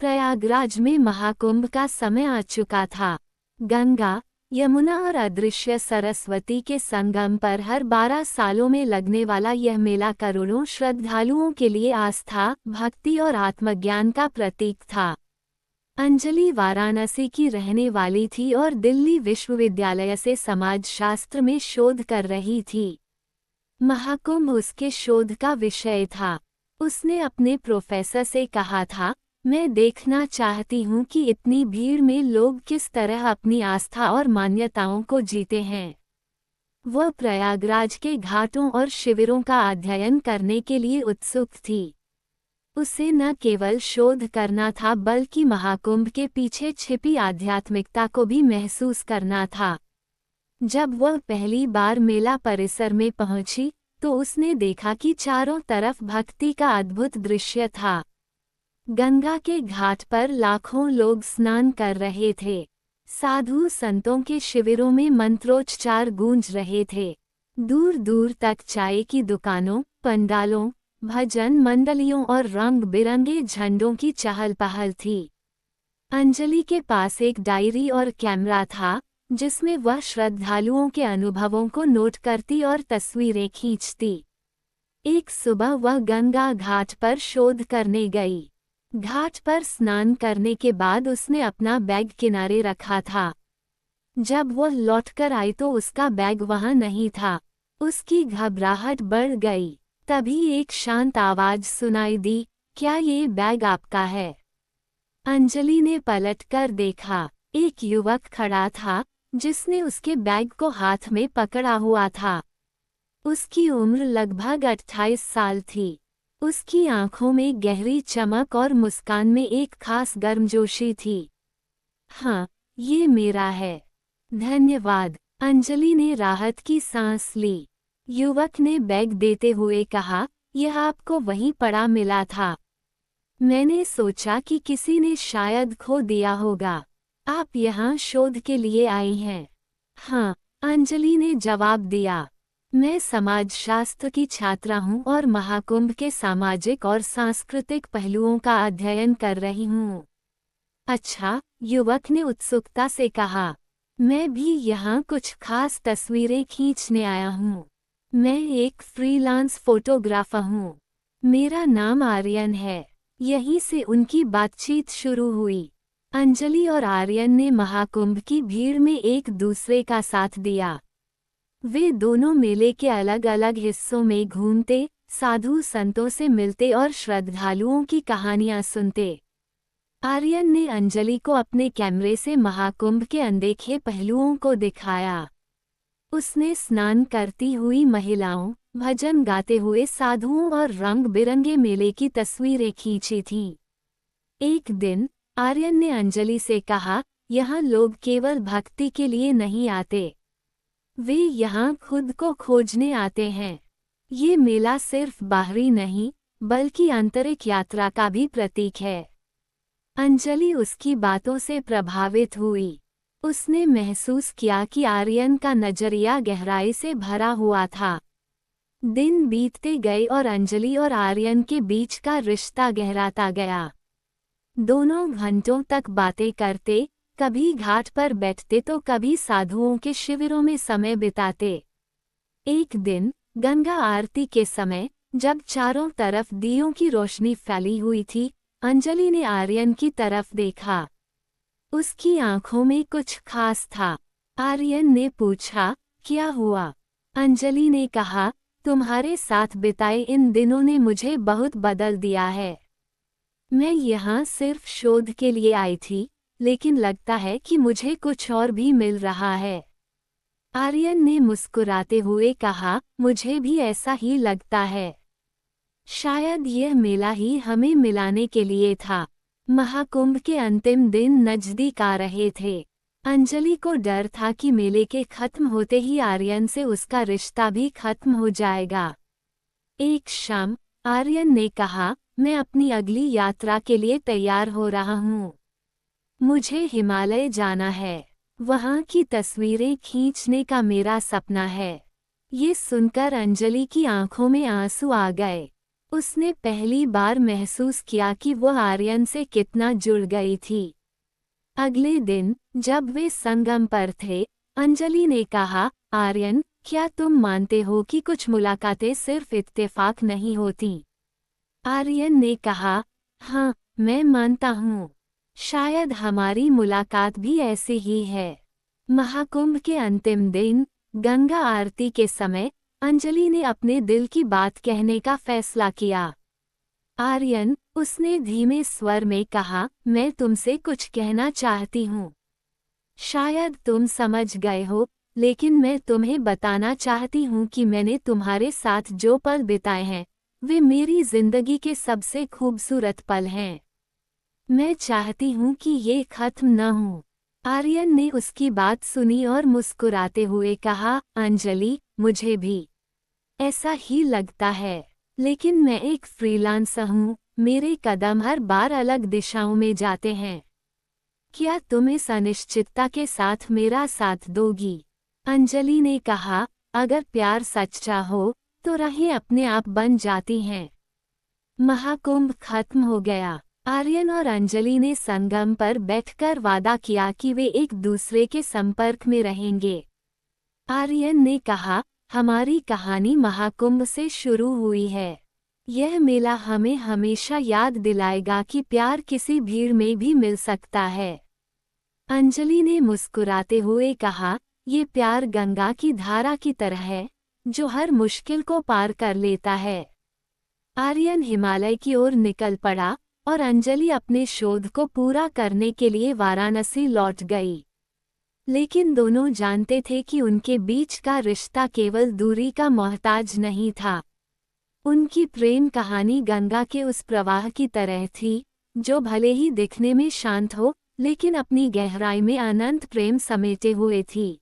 प्रयागराज में महाकुंभ का समय आ चुका था। गंगा, यमुना और अदृश्य सरस्वती के संगम पर हर 12 सालों में लगने वाला यह मेला करोड़ों श्रद्धालुओं के लिए आस्था, भक्ति और आत्मज्ञान का प्रतीक था। अंजलि वाराणसी की रहने वाली थी और दिल्ली विश्वविद्यालय से समाजशास्त्र में शोध कर रही थी। महाकुंभ उसके शोध का विषय था। उसने अपने प्रोफेसर से कहा था, मैं देखना चाहती हूँ कि इतनी भीड़ में लोग किस तरह अपनी आस्था और मान्यताओं को जीते हैं। वह प्रयागराज के घाटों और शिविरों का अध्ययन करने के लिए उत्सुक थी। उसे न केवल शोध करना था बल्कि महाकुंभ के पीछे छिपी आध्यात्मिकता को भी महसूस करना था। जब वह पहली बार मेला परिसर में पहुंची तो उसने देखा कि चारों तरफ भक्ति का अद्भुत दृश्य था। गंगा के घाट पर लाखों लोग स्नान कर रहे थे। साधु संतों के शिविरों में मंत्रोच्चार गूंज रहे थे। दूर दूर तक चाय की दुकानों, पंडालों, भजन मंडलियों और रंग बिरंगे झंडों की चहल पहल थी। अंजलि के पास एक डायरी और कैमरा था जिसमें वह श्रद्धालुओं के अनुभवों को नोट करती और तस्वीरें खींचती। एक सुबह वह गंगा घाट पर शोध करने गई। घाट पर स्नान करने के बाद उसने अपना बैग किनारे रखा था। जब वह लौटकर आई तो उसका बैग वहां नहीं था। उसकी घबराहट बढ़ गई। तभी एक शांत आवाज सुनाई दी, क्या ये बैग आपका है? अंजलि ने पलटकर देखा। एक युवक खड़ा था जिसने उसके बैग को हाथ में पकड़ा हुआ था। उसकी उम्र लगभग 28 साल थी। उसकी आंखों में गहरी चमक और मुस्कान में एक खास गर्मजोशी थी। हाँ, ये मेरा है। धन्यवाद। अंजलि ने राहत की सांस ली। युवक ने बैग देते हुए कहा, यह आपको वहीं पड़ा मिला था। मैंने सोचा कि किसी ने शायद खो दिया होगा। आप यहाँ शोध के लिए आई हैं? हाँ, अंजलि ने जवाब दिया। मैं समाजशास्त्र की छात्रा हूँ और महाकुंभ के सामाजिक और सांस्कृतिक पहलुओं का अध्ययन कर रही हूँ। अच्छा, युवक ने उत्सुकता से कहा। मैं भी यहाँ कुछ खास तस्वीरें खींचने आया हूँ। मैं एक फ्रीलांस फोटोग्राफर हूँ। मेरा नाम आर्यन है। यहीं से उनकी बातचीत शुरू हुई। अंजलि और आर्यन ने महाकुंभ की भीड़ में एक दूसरे का साथ दिया। वे दोनों मेले के अलग अलग हिस्सों में घूमते, साधु संतों से मिलते और श्रद्धालुओं की कहानियां सुनते। आर्यन ने अंजलि को अपने कैमरे से महाकुंभ के अनदेखे पहलुओं को दिखाया। उसने स्नान करती हुई महिलाओं, भजन गाते हुए साधुओं और रंग बिरंगे मेले की तस्वीरें खींची थीं। एक दिन आर्यन ने अंजलि से कहा, यहाँ लोग केवल भक्ति के लिए नहीं आते। वे यहाँ खुद को खोजने आते हैं। ये मेला सिर्फ बाहरी नहीं, बल्कि आंतरिक यात्रा का भी प्रतीक है। अंजलि उसकी बातों से प्रभावित हुई। उसने महसूस किया कि आर्यन का नजरिया गहराई से भरा हुआ था। दिन बीतते गए और अंजलि और आर्यन के बीच का रिश्ता गहराता गया। दोनों घंटों तक बातें करते, कभी घाट पर बैठते तो कभी साधुओं के शिविरों में समय बिताते। एक दिन गंगा आरती के समय, जब चारों तरफ दियों की रोशनी फैली हुई थी, अंजलि ने आर्यन की तरफ देखा। उसकी आंखों में कुछ खास था। आर्यन ने पूछा, क्या हुआ? अंजलि ने कहा, तुम्हारे साथ बिताए इन दिनों ने मुझे बहुत बदल दिया है। मैं यहाँ सिर्फ शोध के लिए आई थी, लेकिन लगता है कि मुझे कुछ और भी मिल रहा है। आर्यन ने मुस्कुराते हुए कहा, मुझे भी ऐसा ही लगता है। शायद यह मेला ही हमें मिलाने के लिए था। महाकुंभ के अंतिम दिन नजदीक आ रहे थे। अंजलि को डर था कि मेले के खत्म होते ही आर्यन से उसका रिश्ता भी खत्म हो जाएगा। एक शाम आर्यन ने कहा, मैं अपनी अगली यात्रा के लिए तैयार हो रहा हूँ। मुझे हिमालय जाना है। वहाँ की तस्वीरें खींचने का मेरा सपना है। ये सुनकर अंजलि की आंखों में आंसू आ गए। उसने पहली बार महसूस किया कि वह आर्यन से कितना जुड़ गई थी। अगले दिन जब वे संगम पर थे, अंजलि ने कहा, आर्यन, क्या तुम मानते हो कि कुछ मुलाकातें सिर्फ इत्तेफाक नहीं होती? आर्यन ने कहा, हाँ, मैं मानता हूँ। शायद हमारी मुलाकात भी ऐसी ही है। महाकुंभ के अंतिम दिन, गंगा आरती के समय, अंजलि ने अपने दिल की बात कहने का फैसला किया। आर्यन, उसने धीमे स्वर में कहा, मैं तुमसे कुछ कहना चाहती हूँ। शायद तुम समझ गए हो, लेकिन मैं तुम्हें बताना चाहती हूँ कि मैंने तुम्हारे साथ जो पल बिताए हैं, वे मेरी जिंदगी के सबसे खूबसूरत पल हैं। मैं चाहती हूँ कि ये खत्म न हो। आर्यन ने उसकी बात सुनी और मुस्कुराते हुए कहा, अंजलि, मुझे भी ऐसा ही लगता है। लेकिन मैं एक फ्रीलांसर हूँ, मेरे कदम हर बार अलग दिशाओं में जाते हैं। क्या तुम इस अनिश्चितता के साथ मेरा साथ दोगी? अंजलि ने कहा, अगर प्यार सच्चा हो, तो राहें अपने आप बन जाती हैं। महाकुंभ खत्म हो गया। आर्यन और अंजलि ने संगम पर बैठकर वादा किया कि वे एक दूसरे के संपर्क में रहेंगे। आर्यन ने कहा, हमारी कहानी महाकुंभ से शुरू हुई है। यह मेला हमें हमेशा याद दिलाएगा कि प्यार किसी भीड़ में भी मिल सकता है। अंजलि ने मुस्कुराते हुए कहा, ये प्यार गंगा की धारा की तरह है, जो हर मुश्किल को पार कर लेता है। आर्यन हिमालय की ओर निकल पड़ा और अंजलि अपने शोध को पूरा करने के लिए वाराणसी लौट गई। लेकिन दोनों जानते थे कि उनके बीच का रिश्ता केवल दूरी का मोहताज नहीं था। उनकी प्रेम कहानी गंगा के उस प्रवाह की तरह थी, जो भले ही दिखने में शांत हो, लेकिन अपनी गहराई में अनंत प्रेम समेटे हुए थी।